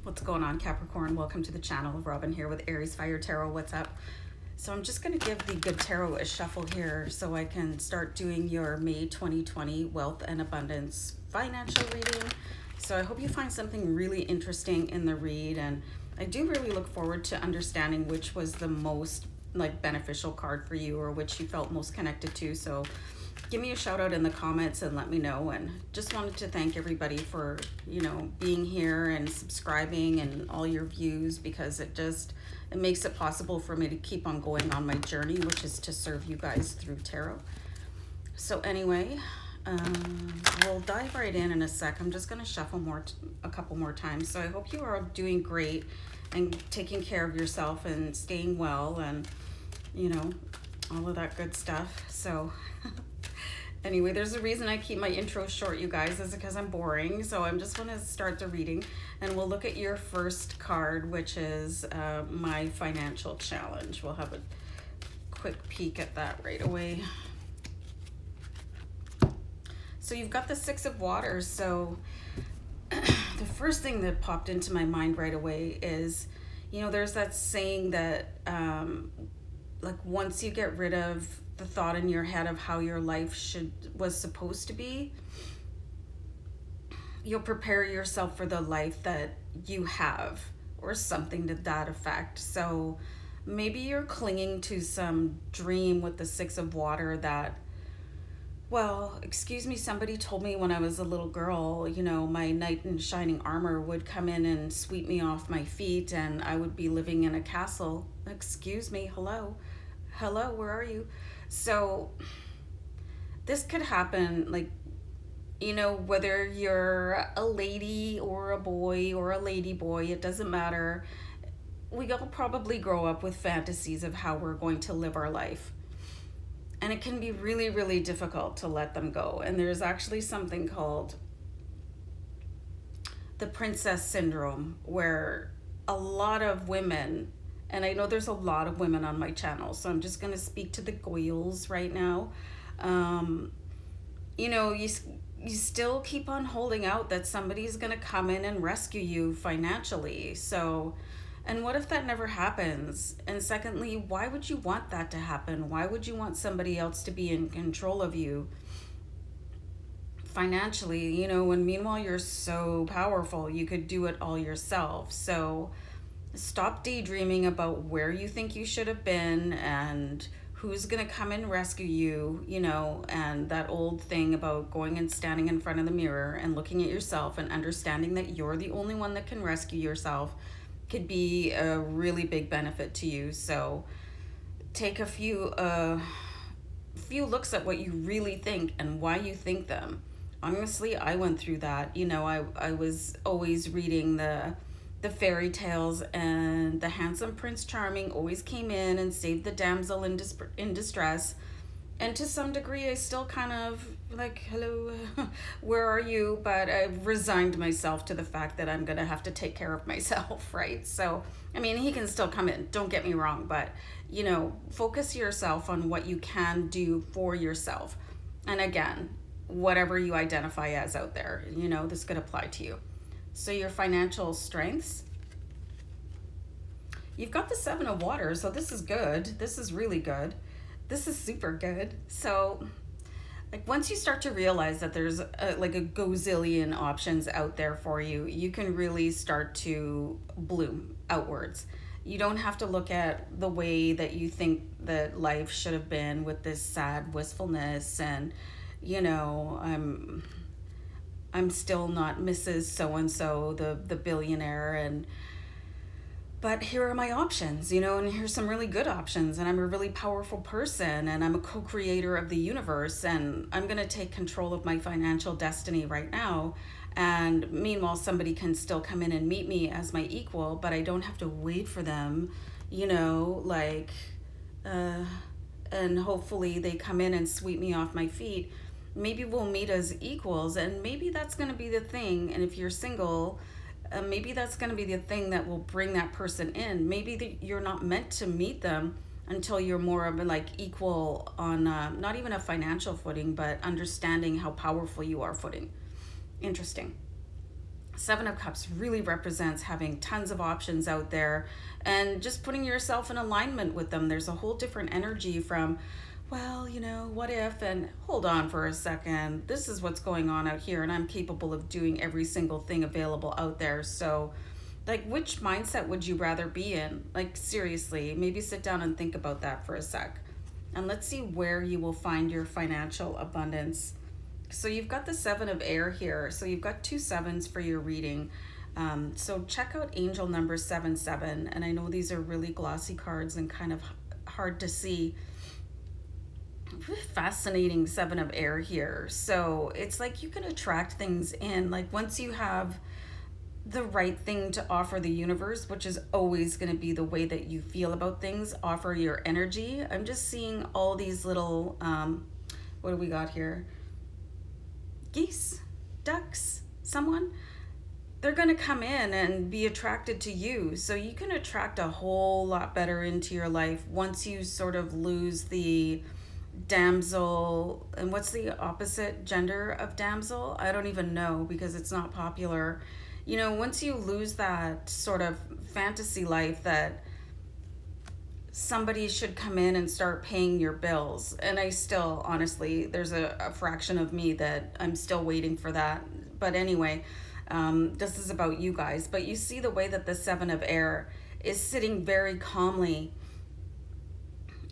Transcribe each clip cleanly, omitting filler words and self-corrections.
What's going on, Capricorn? Welcome to the channel. Robin here with AriesFireTarot. What's up? So I'm just going to give the good tarot a shuffle here so I can start doing your May 2020 wealth and abundance financial reading. So I hope you find something really interesting in the read, and I do really look forward to understanding which was the most beneficial card for you, or which you felt most connected to. So give me a shout out in the comments and let me know. And just wanted to thank everybody for, being here and subscribing and all your views, because it makes it possible for me to keep on going on my journey, which is to serve you guys through tarot. So anyway, we'll dive right in a sec. I'm just going to shuffle a couple more times. So I hope you are doing great and taking care of yourself and staying well and, all of that good stuff. So anyway, there's a reason I keep my intro short, you guys, is because I'm boring. So I'm just going to start the reading, and we'll look at your first card, which is my financial challenge. We'll have a quick peek at that right away. So you've got the Six of Waters. So the first thing that popped into my mind right away is, there's that saying that once you get rid of the thought in your head of how your life was supposed to be, you'll prepare yourself for the life that you have, or something to that effect. So maybe you're clinging to some dream with the Six of Water that, somebody told me when I was a little girl, my knight in shining armor would come in and sweep me off my feet, and I would be living in a castle. Excuse me, hello, where are you? So this could happen, whether you're a lady or a boy or a lady boy, it doesn't matter. We all probably grow up with fantasies of how we're going to live our life. And it can be really, really difficult to let them go. And there's actually something called the princess syndrome, where a lot of women, and I know there's a lot of women on my channel, so I'm just going to speak to the goyles right now. You still keep on holding out that somebody's going to come in and rescue you financially. So, and what if that never happens? And secondly, why would you want that to happen? Why would you want somebody else to be in control of you financially, when meanwhile you're so powerful, you could do it all yourself? So stop daydreaming about where you think you should have been and who's going to come and rescue you, and that old thing about going and standing in front of the mirror and looking at yourself and understanding that you're the only one that can rescue yourself could be a really big benefit to you. So take a few looks at what you really think and why you think them. Honestly, I went through that. I was always reading the fairy tales, and the handsome Prince Charming always came in and saved the damsel in distress. And to some degree, I still kind of hello, where are you? But I've resigned myself to the fact that I'm going to have to take care of myself, right? So, he can still come in, don't get me wrong, but, focus yourself on what you can do for yourself. And again, whatever you identify as out there, this could apply to you. So your financial strengths, you've got the Seven of Waters. So this is good. This is really good. This is super good. So once you start to realize that there's a gazillion options out there for you, you can really start to bloom outwards. You don't have to look at the way that you think that life should have been with this sad wistfulness and, I'm still not Mrs. So-and-so, the billionaire, but here are my options, and here's some really good options, and I'm a really powerful person, and I'm a co-creator of the universe, and I'm going to take control of my financial destiny right now. And meanwhile, somebody can still come in and meet me as my equal, but I don't have to wait for them, and hopefully they come in and sweep me off my feet. Maybe we'll meet as equals, and maybe that's going to be the thing. And if you're single, maybe that's going to be the thing that will bring that person in. Maybe you're not meant to meet them until you're more of equal on not even a financial footing, but understanding how powerful you are footing. Interesting. Seven of Cups really represents having tons of options out there and just putting yourself in alignment with them. There's a whole different energy from, well, you know, what if, and hold on for a second, this is what's going on out here and I'm capable of doing every single thing available out there. So like, which mindset would you rather be in? Like, seriously, maybe sit down and think about that for a sec. And let's see where you will find your financial abundance. So you've got the Seven of Air here. So you've got 2 sevens for your reading. So check out angel number 77. And I know these are really glossy cards and kind of hard to see. Fascinating Seven of Air here. So it's like you can attract things in. Like once you have the right thing to offer the universe, which is always going to be the way that you feel about things, offer your energy. I'm just seeing all these little, what do we got here? Geese, ducks, someone. They're going to come in and be attracted to you. So you can attract a whole lot better into your life once you sort of lose the damsel. And what's the opposite gender of damsel? I don't even know because it's not popular. You know, once you lose that sort of fantasy life that somebody should come in and start paying your bills. And I still, honestly, there's a fraction of me that I'm still waiting for that. But anyway, this is about you guys. But you see the way that the Seven of Air is sitting very calmly.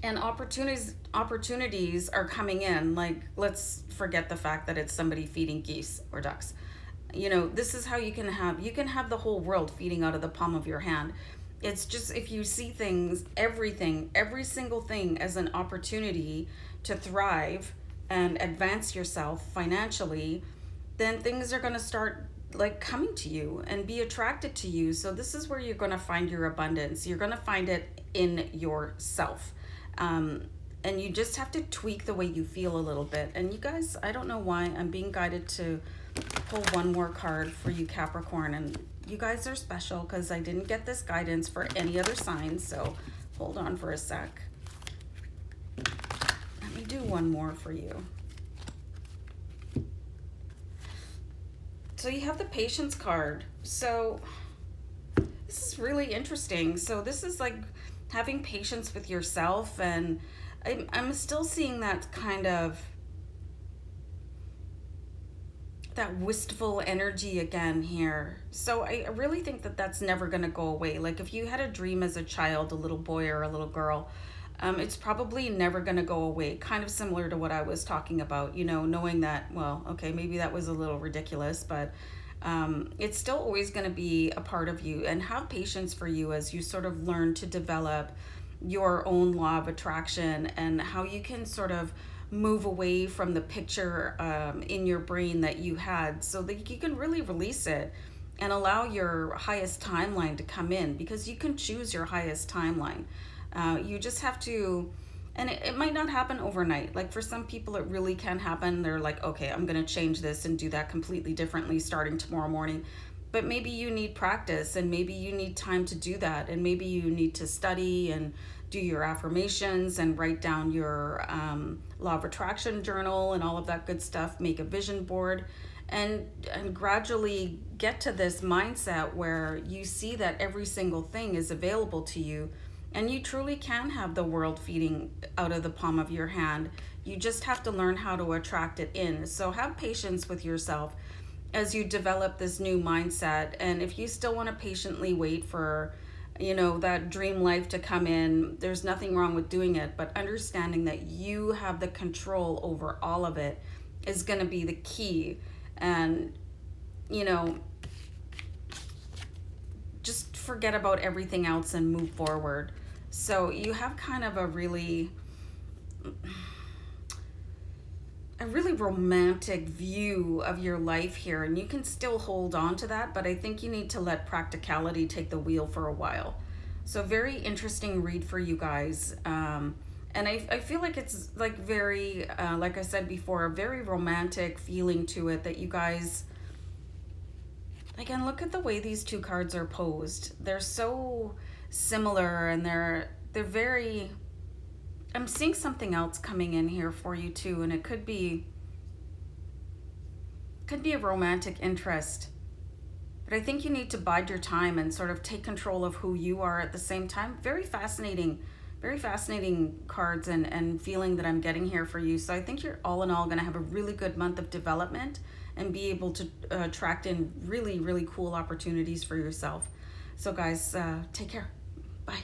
And opportunities are coming in. Like, let's forget the fact that it's somebody feeding geese or ducks. You know, this is how you can have the whole world feeding out of the palm of your hand. It's just, if you see things, everything, every single thing as an opportunity to thrive and advance yourself financially, then things are going to start like coming to you and be attracted to you. So this is where you're going to find your abundance. You're going to find it in yourself. And you just have to tweak the way you feel a little bit. And you guys, I don't know why I'm being guided to pull one more card for you, Capricorn. And you guys are special because I didn't get this guidance for any other signs. So hold on for a sec. Let me do one more for you. So you have the Patience card. So this is really interesting. So this is like having patience with yourself, and I'm still seeing that kind of that wistful energy again here. So I really think that that's never going to go away. Like if you had a dream as a child, a little boy or a little girl, it's probably never going to go away. Kind of similar to what I was talking about, you know, knowing that, well, okay, maybe that was a little ridiculous, but it's still always going to be a part of you. And have patience for you as you sort of learn to develop your own law of attraction and how you can sort of move away from the picture in your brain that you had, so that you can really release it and allow your highest timeline to come in, because you can choose your highest timeline. You just have to, and it might not happen overnight. Like for some people it really can happen. They're like, okay, I'm going to change this and do that completely differently starting tomorrow morning. But maybe you need practice, and maybe you need time to do that, and maybe you need to study and do your affirmations and write down your law of attraction journal and all of that good stuff. Make a vision board and gradually get to this mindset where you see that every single thing is available to you, and you truly can have the world feeding out of the palm of your hand. You just have to learn how to attract it in. So have patience with yourself as you develop this new mindset. And if you still want to patiently wait for, you know, that dream life to come in, there's nothing wrong with doing it, but understanding that you have the control over all of it is going to be the key. And, you know, just forget about everything else and move forward. So you have kind of a really romantic view of your life here, and you can still hold on to that, but I think you need to let practicality take the wheel for a while. So very interesting read for you guys. And I feel like it's like very, like I said before, a very romantic feeling to it, that you guys, again, look at the way these two cards are posed. They're so similar, and they're very, I'm seeing something else coming in here for you too, and it could be a romantic interest But I think you need to bide your time and sort of take control of who you are at the same time. Very fascinating cards and feeling that I'm getting here for you. So I think you're all in all going to have a really good month of development and be able to attract in really, really cool opportunities for yourself. So guys, take care. Bye.